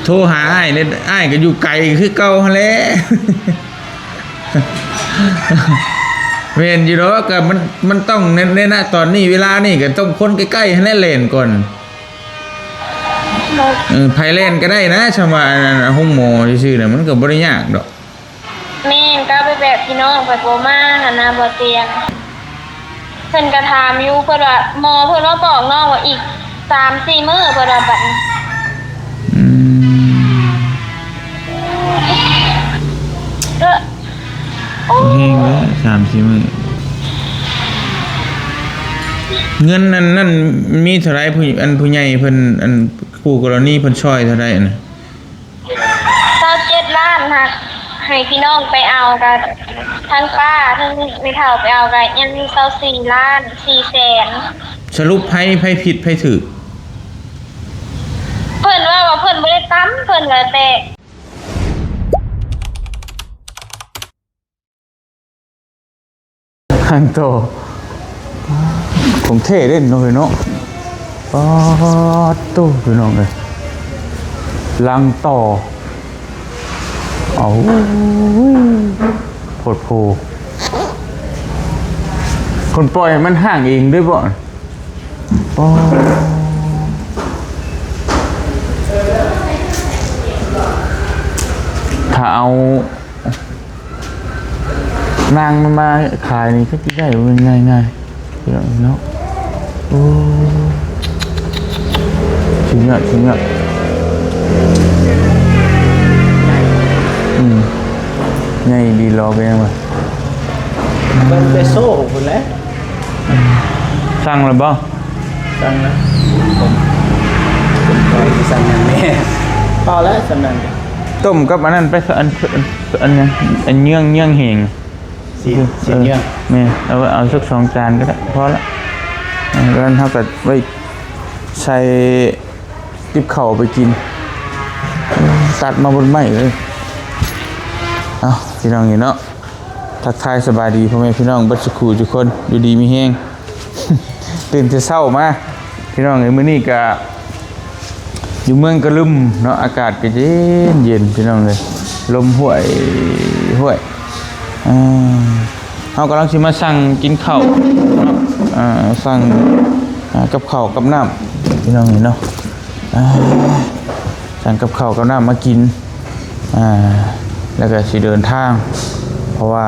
โทรหาอ้ายเนี่ยอ้ายก็อยู่ไกลคือเก่าหั่นแหละเว้นอยู่ดอกก็มันต้องในณตอนนี้เวลานี่ก็ต้องคนใกล้ๆให้แน่เล่นก่อนไผเล่นก็ได้นะชาวว่าห้องหมอซื่อๆน่ะมันก็บ่ได้ยากดอกแม่นก็ไปแบบพี่น้องเพิ่นบ่มาหั่นน่ะบ่เตียงเพิ่นก็ถามอยู่เพิ่นว่าหมอเพิ่นว่าบอกน้องว่าอีก 3-4 มื้อเพิ่นว่าบัดนี้โอ้แห้งแล้ว3-4 มื้อเงินนั่นมีเท่าไหร่ผู้ใหญ่เพิ่นผู้กรณีเพิ่นช่วยเท่าใดน่ะ27ล้านค่ะให้พี่น้องไปเอากันทั้งป้าทั้งไม่เฒ่าไปเอากันยังมี24ล้าน4แสนสรุปไผผิดไผถูกเพิ่นว่าเพิ่นบ่ได้ตั้มเพิ่นว่าแต่หังโตผมเท่เล่นเนาะเนาะป๊อดตู้พี่น้องเอ้ยลังต่อเอาโพดโพคนปล่อยมันห่างเองด้วยบ่ป๊อถ้าเอานางมันมาขายนี่ก็ได้ง่ายๆเนาะโอ้ชิ้นเยอะไงดีรอไปยังไงเป็นเปโซ่ของคุณแล้วสั่งหรือเปล่าสั่งนะผมไปสั่งอย่างนี้เปล่าแล้วสั่งนั่นต้มกับอันนั้นไปอันนี้อันเยื่องเหงสีเยื่องแม่เอาสัก2 จานก็ได้พอละแล้วเท่ากับไว้ใส่ติบเข่าไปกินตัดมาบนไม้เลยเอาพี่น้องเนาะทักทายสบายดีพ่อแม่พี่น้องบัดสักครู่ทุกคนอยู่ดีมีแห้ง ตื่นแต่เช้ามาพี่น้องมื้อนี้ก็อยู่เมืองกระลึมเนาะอากาศก็เย็นพี่น้องเลยลมห้วยเฮากำลังสิมาสั่งกินข้าวเนาะสั่งกับข้าวกับน้ำพี่น้องเนาะสั่งกับข้าวกับน้ำมากินแล้วก็สิเดินทางเพราะว่า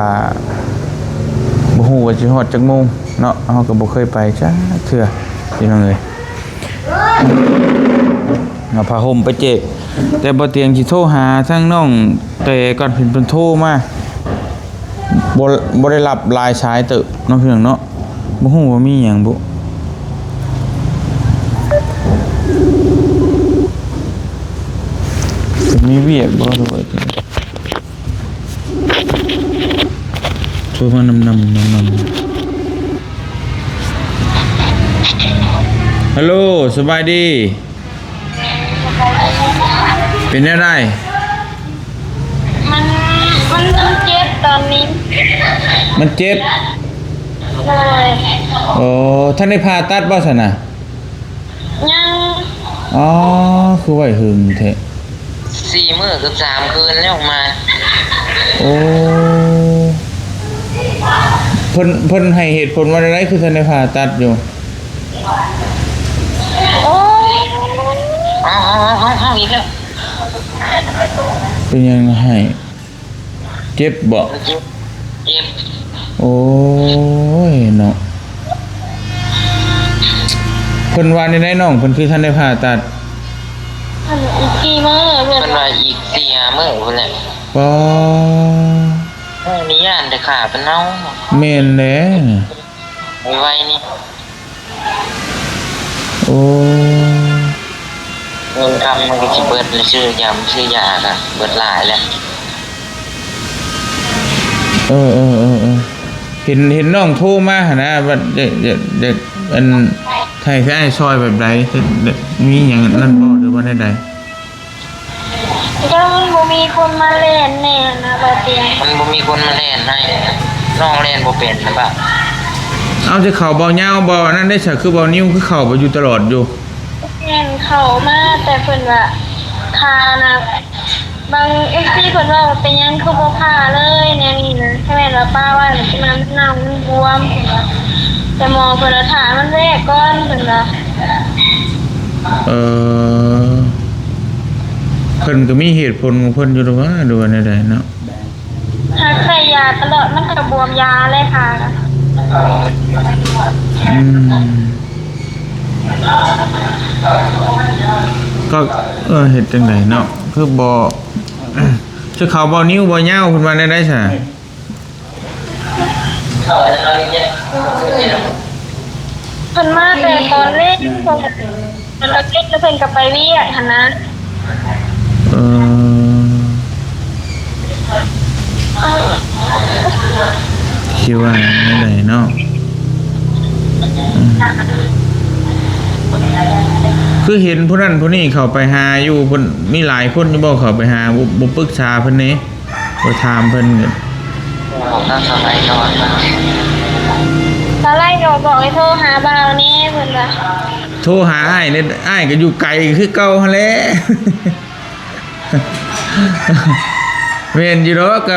บ่ฮู้ว่าสิฮอดจักโมงเนาะเฮาก็บ่เคยไปจ้าเทื่อพี่น้องเอ้ยเอาผ้าห่มไปเจกแต่บ่เตียงสิโทรหาทั้งน้องแต่ก่อนเพิ่นโทรมาบ่ได้รับหลายสายเติบเนาะพี่น้องเนาะบ่ฮู้ว่ามีหยังบ่มีเวียกบ่ด้วยโทรมานำฮัลโหลสบายดีเป็นอะไรมันเจ็บตอนนี้มันเจ็บเลยโอ้ท่านได้ผ่าตัดบ่ซั่นน่ะยังอ๋อคือไว้หึงแท้4 มื้อกับ3 คืนแล้วออกมาโอ้เพิ่นให้เหตุผลว่าอะไรคือท่านได้ผ่าตัดอยู่โอ้ยอีกแล้วเป็นยังไงเจ็บบ่เจ็บโอ้ยเนาะเพิ่นว่าในน้องเพิ่นคือท่านได้ผ่าตัดอีกกี่มื้อเพิ่นว่าอีก4-5 มื้อพุ่นแหละบ่นี่ย่านแต่ขาเป็นเน่าแม่นแหละไว้นี่โอ้เงินคำมันก็สิเบิดแล้วซื้อยำซื้อยาก็เบิดหลายแล้วเห็นน้องโทรมาหั่นนะว่าเด็กอันไทยแท้ซอยแบบใดมีหยังนั่นบ่หรือว่าใดก็มันบ่มีคนมาเล่นแน่นะบ่เตียงมันบ่มีคนมาเล่นให้น้องเล่นบ่เป็นนะบ่เอาจะเข่าเบาเงาเบานั่นได้ฉะคือเบานิ้วคือเข่าไปอยู่ตลอดอยู่เล่นเข้ามาแต่เพิ่นว่า พานะบางเอฟซีเพิ่นว่าเป็นหยังคือบ่พาเลยแนวนี้นะใช่ไหมล่ะป้าว่ามันเน่ามันบวมเพิ่นว่าแต่หมอเพิ่นว่าถามมันแรกก่อนเพิ่นว่า เออเพิ่นก็มีเหตุผลของเพิ่นอยู่หรอวะดูว่าใดๆเนาะ หากใส่ยาตลอดมันก็บวมยาเลยค่ะ อืมก็เฮ็ดจังไดเนาะคือบ่ คือเขาบ่นิ้วบ่ยาวเพิ่นว่าได้ซะ เพิ่นมาแต่ตอนเล็กเพิ่นเล็กแล้วเพิ่นก็ไปเวียกหั่นนะ เออคิดว่าได้เนาะคือเห็นผู้นั้นผู้นี้เข้าไปหาอยู่เพิ่นมีหลายคนอยู่บ่เข้าไปหาบ่ปรึกษาเพิ่นนี่บ่ถามเพิ่นก็ ผมนั่งสบายนอนนะ ตอนแรกก็บอกให้โทรหาบ่าวนี่เพิ่นว่า โทรหาอ้ายเนี่ยอ้ายก็อยู่ไกลคือเก่าหั่นแหละ แม่นอยู่ดอกก็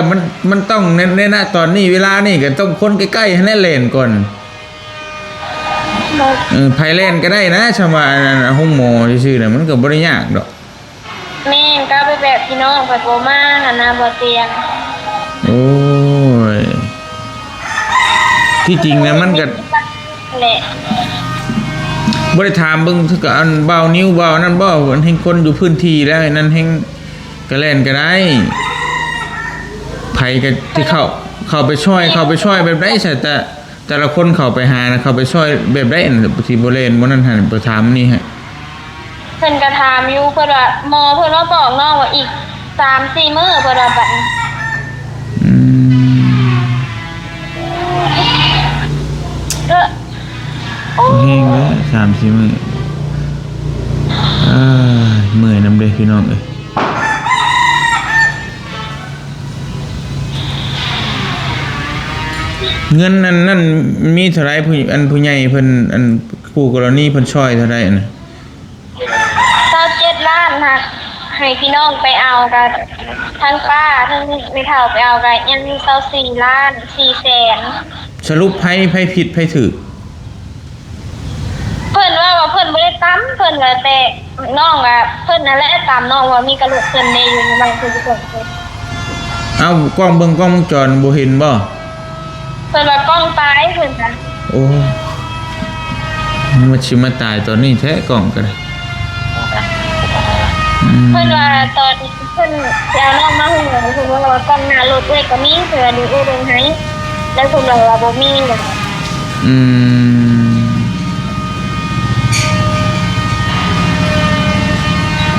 มันต้องในณตอนนี้เวลานี่ก็ต้องคนใกล้ๆให้แน่เล่นก่อนไผเล่นก็ได้นะชาวบ้านห้องหมอซื่อๆน่ะมันก็บ่ได้ยากดอก แม่ก็ไปแบบพี่น้องไปบ่มาหั่นนะบ่เตียง โอ้ยที่จริงนะมันก็ แหละ บ่ได้ถามเบิ่งคือก็อันเบานิ้วเบานั่นบ่อันเฮงคนอยู่พื้นที่แล้วไอ้นั่นเฮงก็เล่นก็ได้ไผก็ที่เข้าไปช่วยแบบใดใช่แต่ละคนเข้าไปหานะเข้าไปช่วยแบบใดอันที่บ่เล่นบ่นั่นหั่นไปถามนี่ฮะ เพิ่นก็ถามอยู่เพิ่นว่าหมอเพิ่นว่าบอกน้องว่าอีก 3-4 มื้อเพิ่นว่าบัดนี้ อืม โอ้ แห้งแล้ว3-4มื้อเมื่อยนำเด้พี่น้องเอ้ยเงินนั่นมีเท่าไหร่ผู้ใหญ่เพิ่นอันคู่กรณีเพิ่นช่วยเท่าไหร่น่ะ 27 ล้านค่ะให้พี่น้องไปเอากันทั้งป้าทั้งไม่เฒ่าไปเอากันยังมี24ล้าน4แสน สรุปไผผิดไผถูก เพิ่นว่าเพิ่นบ่ได้ตํเพิ่นว่าแต่น้องอ่ะเพิ่นนั่นแหละตามน้องว่ามีกระโหลกเพิ่นในอยู่ในบางคือเพิ่น เอ้ากล้องเบิ่งกล้องวงจรบ่เห็นบ่ เพิ่นว่ากล้องตายเพิ่นน่ะ โอ้มันสิมาตายตอนนี้แท้กล้องก็ได้อืม เพิ่นว่าตอนเพิ่นจะเอาน้องมาให้หนูเพิ่นว่ากล้องหน้ารถด้วยก็มีเพิ่นดูเบิ่งให้แล้วเพิ่นว่าบ่มีเลย อืม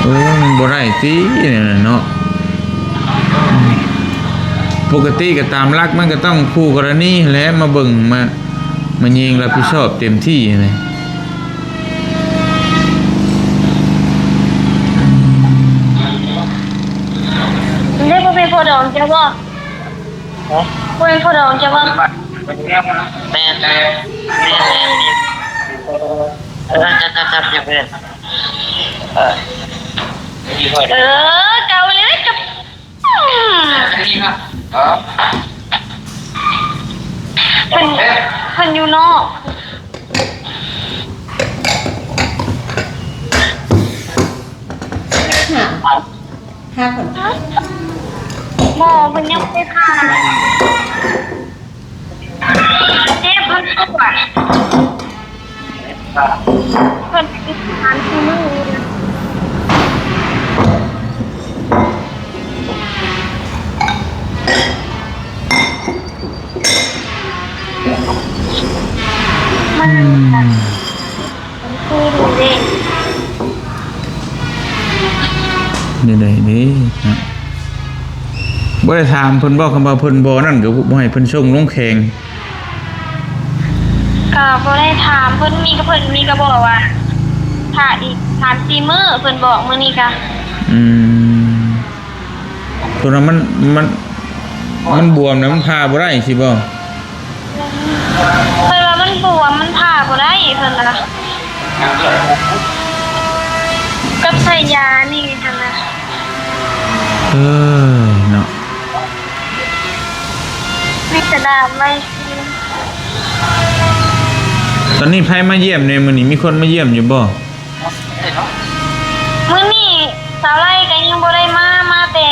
โอ้มันบ่ได้ติเนี่ยเนาะปกติก็ตามหลักมันก็ต้องคู่กรณีแหละมาเบิ่งมายิงรับผิดชอบเต็มที่เลย เรียกว่าเป็นพ่อดองจะบ่เป็นพ่อดองจะบ่ แม่จะอย่าเพื่อนดีกว่า เกาเลยกับเพิ่นอยู่นอกห้าคน หมอเพิ่นยังไม่ผ่าเจ็บมันปวดเพิ่นอีก3-4 มื้อมันคือดูเด็ก นี่ได้นี่นะบ่ได้ถามเพิ่นบ่คำว่าเพิ่นบ่นั่นก็บ่ให้เพิ่นส่งลงแข่ง ก็บ่ได้ถามเพิ่นมีก็บอกว่าถ้าอีก3-4 มื้อเพิ่นบอกมื้อนี้ก็ อืมตัวนั้นมันบวมนะมันพาบ่ได้สิบ่ เพิ่นว่ามันบวมมันผ่าบ่ได้เพิ่นน่ะกับใส่ยานี่หั่นน่ะ เออเนาะ มีกระดาษไว้ ตอนนี้ไผมาเยี่ยมในมื้อนี้มีคนมาเยี่ยมอยู่บ่ มื้อนี้สาวไร่ก็ยังบ่ได้มาแต่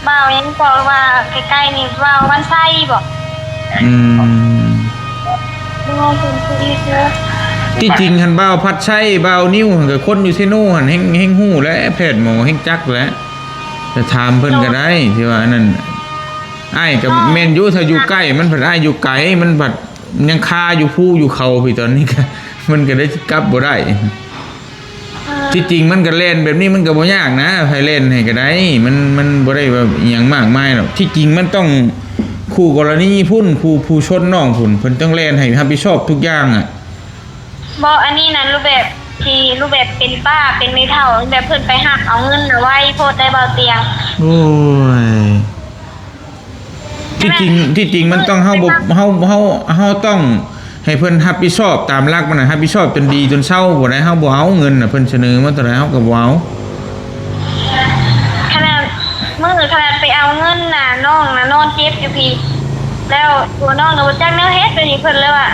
บ่าวยังบอกว่าใกล้ๆนี่บ่าววันไส้บ่ อืม บ่เป็นผู้อีกเด้อ ที่จริงหันบ่าวพัดชัยบ่าวนิ้วหันก็คนอยู่ที่นู่นหันแฮงฮู้และแพทย์หมอแฮงจักแหละจะถามเพิ่นก็ได้ที่ว่าอันนั้นอ้ายก็แม่นอยู่ถ้าอยู่ใกล้มันผัดอ้ายอยู่ไกลมันผัดยังคาอยู่ภูอยู่เขาพี่ตอนนี้ก็ มันก็ได้กลับบ่ได้ ที่จริงมันก็เล่นแบบนี้มันก็บ่ยากนะใครเล่นให้ก็ได้มันบ่ได้ว่าอหยังมากมายหรอกที่จริงมันต้องคู่กรณีพุ่นผู้ชนน้องพุ่นเพิ่นต้องเล่นให้รับผิดชอบทุกอย่างอ่ะ บ่อันนี้นั่นรูปแบบเป็นป้าเป็นไม่เฒ่าแบบเพิ่นไปหักเอาเงินน่ะไว้โพดได้เบาเตียง โอ้ยที่จริงมันต้องเฮาต้องให้เพิ่นรับผิดชอบตามหลักมันน่ะรับผิดชอบจนดีจนเศร้าบ่ได้เฮาบ่เอาเงินน่ะเพิ่นเสนอมาเท่าไหร่เฮาก็บ่เอา ขนาดไปเอาเงินน่ะน้องน่ะนอนเจ็บอยู่พี่แล้วตัวน้องน่ะบ่จักแนวเฮ็ดไปนี่เพิ่นเลยว่า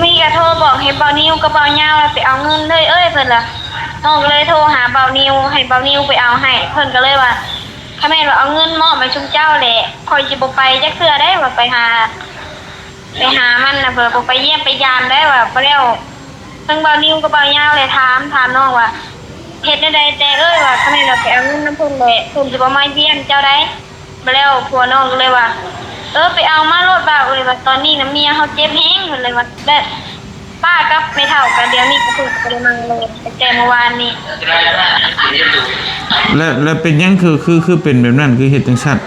มีก็โทรบอกให้เบานิวกับเบาเหย้าไปเอาเงินเลยเพิ่นล่ะน้องก็เลยโทรหาเบานิวให้เบานิวไปเอาให้เพิ่นก็เลยว่าถ้าแม่นว่าเอาเงินมอบให้ชุมเจ้าแหละคอยสิบ่ไปจักเทื่อได้ว่าไปหามันน่ะเพิ่นบ่ไปเยี่ยมไปยามได้ว่าบ่แล้วทั้งเบานิวกับเบาเหย้าเลยถามน้องว่าเฮ็ดได้ใดแต่ว่าถ้าแม่นเราไปเอาเงินนำเพิ่นแหละเพิ่นสิบ่มาเยี่ยมเจ้าได้บ่แล้วผัวน้องก็เลยว่าไปเอามาโลดบ่าวว่าตอนนี้น่ะเมียเฮาเจ็บแฮงเพิ่นเลยว่าแบบป้ากับไม่เฒ่ากันเดี๋ยวนี้ก็เพิ่งไปได้มาเลยแต่เมื่อวานนี้ แล้วเป็นหยังคือเป็นแบบนั้นคือเฮ็ดจังซั่น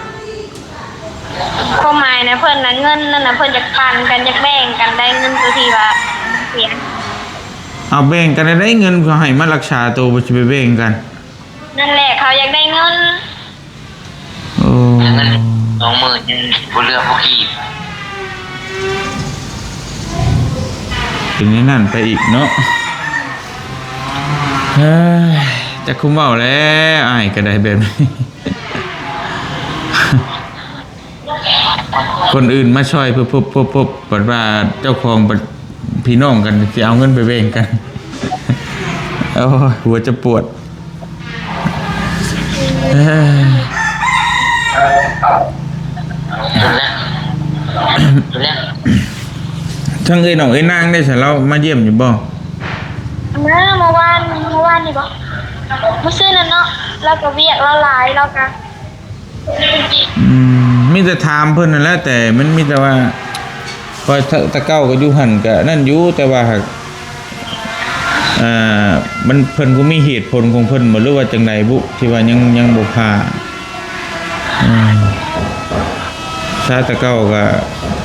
ความหมายนะเพิ่นน่ะเงินนั่นน่ะเพิ่นอยากปันกันอยากแบ่งกันได้เงินตัวที่ว่าเสีย เอาแบ่งกันได้เงินเขาให้มารักษาตัวบ่สิไปแบ่งกัน นั่นแหละเขาอยากได้เงิน โอ้ เงิน20,000ยังบ่เหลือพวกอีก เป็นอย่างนั้นไปอีกเนาะเฮ้ยจะคุมเว้าแล้วอ้ายก็ได้แบบนี้ คนอื่นมาช่วยปุ๊บเปิดว่าเจ้าของพี่น้องกันสิเอาเงินไปแบ่งกัน โอ้ยหัวจะปวดเอ้ย ตัวแรก ทั้งเอ้ยน้องเอ้ยนางได้สิเรามาเยี่ยมอยู่บ่ เมื่อวานนี่บ่มื้อซื่อนั่นเนาะแล้วก็เวียกเราหลายแล้วก็ มีแต่ถามเพิ่นนั่นแหละแต่มันมีแต่ว่าพอตะเก้าก็อยู่หั่นก็นั่นอยู่แต่ว่าหากมันเพิ่นก็มีเหตุผลของเพิ่นบ่หรือว่าจังไดบุที่ว่ายังบ่พาชาตะเก้า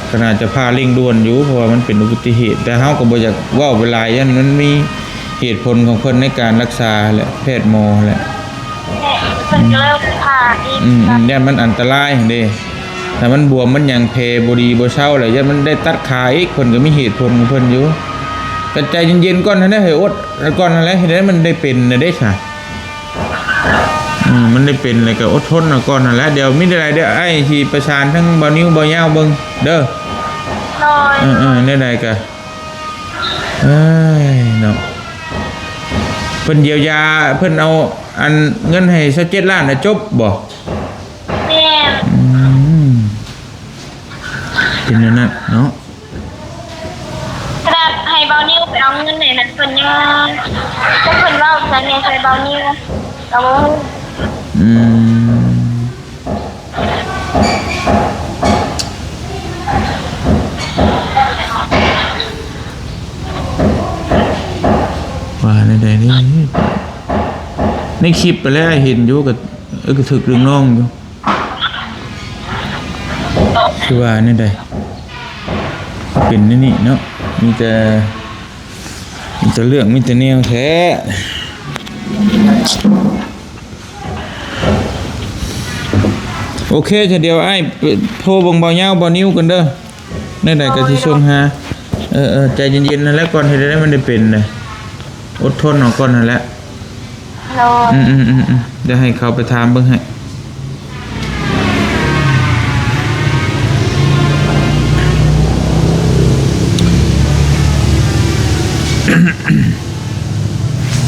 ก็น่าจะพาเร่งด่วนอยู่เพราะว่ามันเป็นอุบัติเหตุแต่เฮาก็บ่อยากเว้าไปหลายยันมันมีเหตุผลของเพิ่นในการรักษาแหละแพทย์หมอแหละ เพิ่นก็เลยผ่าอีก ยันมันอันตรายเด้ถ้ามันบวมมันหยังเพบ่ดีบ่เศร้าแล้วยันมันได้ตัดขาอีกเพิ่นก็มีเหตุผลของเพิ่นอยู่แต่ใจเย็นๆก่อนนะเฮ้ยอดก่อนนั่นแหละเฮ็ดให้มันได้เป็นน่ะเด้ซะมันได้เป็นแล้วก็อดทนเอาก่อนนั่นแหละเดี๋ยวมีอะไรเดี๋ยวไอ้สิประสานทั้งบ่นิ้วบ่ยาวเบิ่งเด้อ น้อย ได้ก็เอ้ยเนาะเพิ่นเยียวยาเพิ่นเอาอันเงินให้27ล้านน่ะจบบ่ แม่ เป็นอย่างนั้นเนาะ กระดาษให้เบานิ้วไปเอาเงินไหนนั่นเพิ่นยังก็เพิ่นเว้าซะแน่ใส่เบานิ้วเอาบ่ฮู้ ว่าใดๆนี่ในคลิปไปแล้วเห็นอยู่ก็ถึกเรื่องน้องอยู่คือว่านี่ใดเป็นนี่เนาะมีแต่เรื่องมีแต่แนวแท้โอเคจะเดี๋ยวไอ้โทรบังเบาเงาเบานิ้วกันเด้อนี่ใดก็สิส่งหาใจเย็นๆนั่นแหละก่อนให้ได้มันได้เป็นเลยอดทนเอาก่อนนั่นแหละ โ โดย เดี๋ยวให้เขาไปถามเบิ่งให้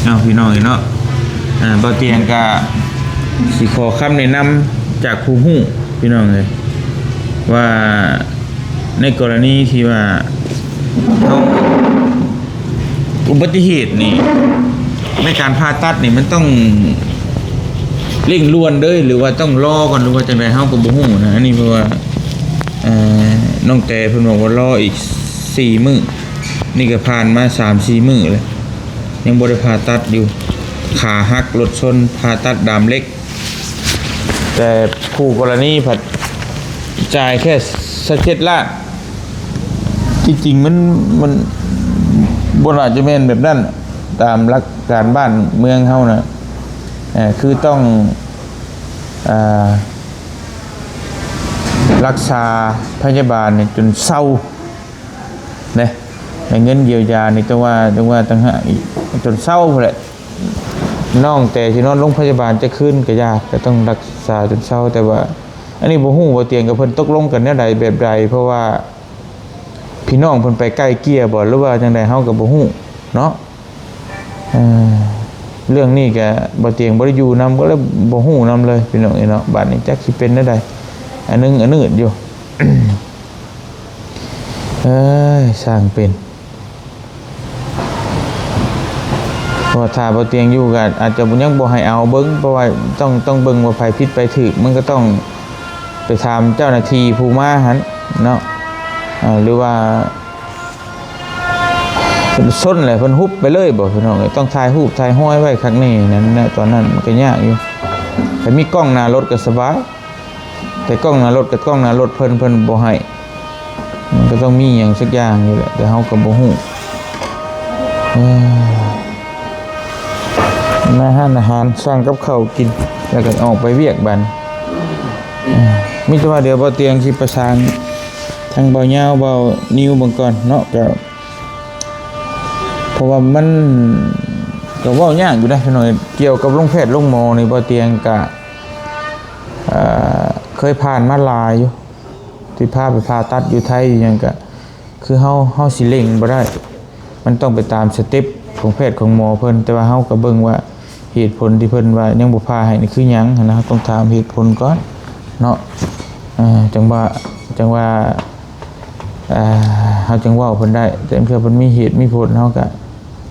เอาพี่น้องเนาะบ่เตียงก็สิขอคำแนะนำจากผู้ฮู้พี่น้องเลยว่าในกรณีที่ว่าเขาอุบัติเหตุนี่ในการผ่าตัดนี่มันต้องเร่งด่วนเด้อหรือว่าต้องรอก่อนหรือว่าจังได๋เฮาก็บ่ฮู้นะอันนี้เพราะว่าน้องแต่เพิ่นบอกว่ารออีก4 มื้อนี่ก็ผ่านมา 3-4 มื้อเลยยังบ่ได้ผ่าตัดอยู่ขาหักรถชนผ่าตัดดามเล็กแต่ผู้กรณีผัดจ่ายแค่17 ล้านที่จริงมันบ่น่าจะแม่นแบบนั้นตามหลักการบ้านเมืองเฮานะคือต้องรักษาพยาบาลเนี่ยจนเศร้าเนี่ยเงินเยียวยานี่ต้องว่าตั้งหากอีกจนเศร้าแหละน้องแต่ที่นอนโรงพยาบาลจะขึ้นก็ยากก็ต้องรักษาจนเศร้าแต่ว่าอันนี้บ่ฮู้ว่าเตียงกับเพิ่นตกลงกันแนวใดแบบใดเพราะว่าพี่น้องเพิ่นไปใกล้เกลี่ยบ่หรือว่าจังได๋เฮาก็บ่ฮู้เนาะเรื่องนี้ก็บ่เตียงบ่ได้อยู่นำก็เลยบ่ฮู้นำเลยพี่น้องเนาะบัดนี้จักสิเป็นแนวใดอันนึงอยู่ สร้างเป็นเพราะถ้าบ่เตียงอยู่ก็อาจจะยังบ่ให้เอาเบิ่งเพราะว่าต้องเบิ่งว่าไผผิดไผถูกมันก็ต้องไปถามเจ้าหน้าที่ผู้มาหั่นเนาะหรือว่าเพิ่นซนแหละเพิ่นฮุบไปเลยบ่พี่น้องต้องถ่ายรูปถ่ายห้อยไว้ข้างนี้นั่นนะตอนนั้นมันก็ยากอยู่แต่มีกล้องหน้ารถก็สบายแต่กล้องหน้ารถกับกล้องหน้ารถเพิ่นบ่ให้มันก็ต้องมีหยังสักอย่างอยู่แหละแต่เฮาก็บ่ฮู้มาหาอาหารสร้างกับข้าวกินแล้วก็ออกไปเวียกบัดมีแต่ว่าเดี๋ยวบ่เตียงสิประสานทางเบาเหยาวเบานิ้วเบิ่งก่อนเนาะก็เพราะว่ามันก็เว้ายากอยู่ได้พี่น้อยเกี่ยวกับโรงแพทย์โรงหมอนี่บ่เตียงก็เคยผ่านมาหลายอยู่ที่พาไปผ่าตัดอยู่ไทยหยังก็คือเฮาสิเร่งบ่ได้มันต้องไปตามสเต็ปของแพทย์ของหมอเพิ่นแต่ว่าเฮาก็เบิ่งว่าเหตุผลที่เพิ่นว่ายังบ่ผ่าให้นี่คือหยังนะต้องถามเหตุผลก่อนเนาะจังว่าเฮาจังเว้าเพิ่นได้แต่เพื่อเพิ่นมีเหตุมีผลเฮาก็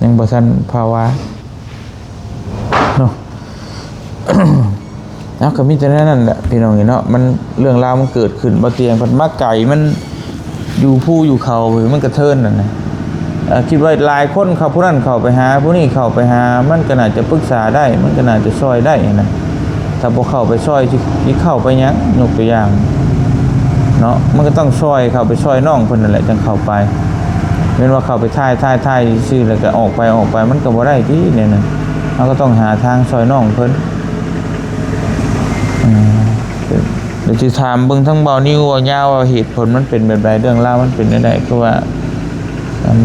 ยังบ่ทันภาวะเนาะ แล้วก็มีแต่นั้นแหละพี่น้องเนาะมันเรื่องราวมันเกิดขึ้นบ่เตียงเพิ่นมาไก่มันอยู่ภูอยู่เขามันกระเทินนั่นน่ะคิดว่าหลายคนเขาผู้นั้นเข้าไปหาผู้นี้เข้าไปหามันก็น่าจะปรึกษาได้มันก็น่าจะช่วยได้นะถ้าบ่เข้าไปช่วยสิเข้าไปหยังยกตัวอย่างเนาะมันก็ต้องช่วยเข้าไปช่วยน้องเพิ่นนั่นแหละจังเข้าไปแม่นว่าเข้าไปท่ายซื่อแล้วก็ออกไปมันก็บ่ได้ที่เนี่ยนะเราก็ต้องหาทางช่วยน้องเพิ่นเดี๋ยวจะถามเบิ่งทั้งเบานิ้วว่ายาวว่าเหตุผลมันเป็นแบบใดเรื่องราวมันเป็นจังได๋คือว่า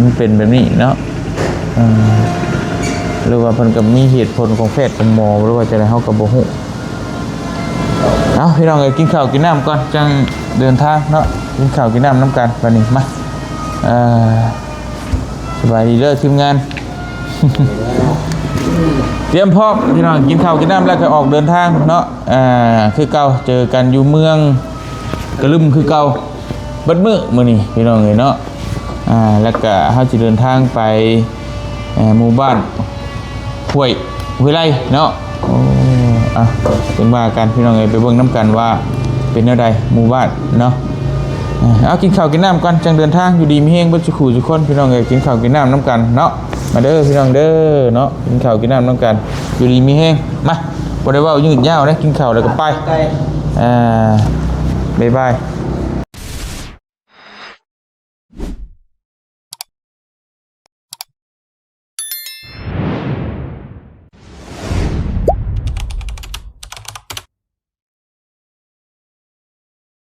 มันเป็นแบบนี้เนาะหรือว่าเพิ่นก็มีเหตุผลของแพทย์ของหมอหรือว่าจังได๋เฮาก็บ่ฮู้เอาพี่น้องเอ้ยกินข้าวกินน้ำก่อนจังเดินทางเนาะกินข้าวกินน้ำกันบัดนี้มาสบายดีเด้อทีมงาน เตรียมพร้อมพี่น้องกินข้าวกินน้ำแล้วก็ออกเดินทางเนาะคือเก่าเจอกันอยู่เมืองกระลึมคือเก่าบัดมื้อมื้อนี้พี่น้องเอ้ยเนาะแล้วก็เฮาสิเดินทางไปหมู่บ้านห้วยไร่เนาะเป็นว่ากันพี่น้องเอ้ยไปเบิ่งน้ำกันว่าเป็นแนวใดหมู่บ้านเนาะเอากินข้าวกินน้ำกันจังเดินทางอยู่ดีมีแฮงเบิดสุขุทุกคนพี่น้องเอ้ยกินข้าวกินน้ำน้ำกันเนาะมาเด้อพี่น้องเด้อเนาะกินข้าวกินน้ำน้ำกันอยู่ดีมีแฮงมาบ่ได้เว้ายืดยาวนะกินข้าวแล้วก็ไปบ๊ายบาย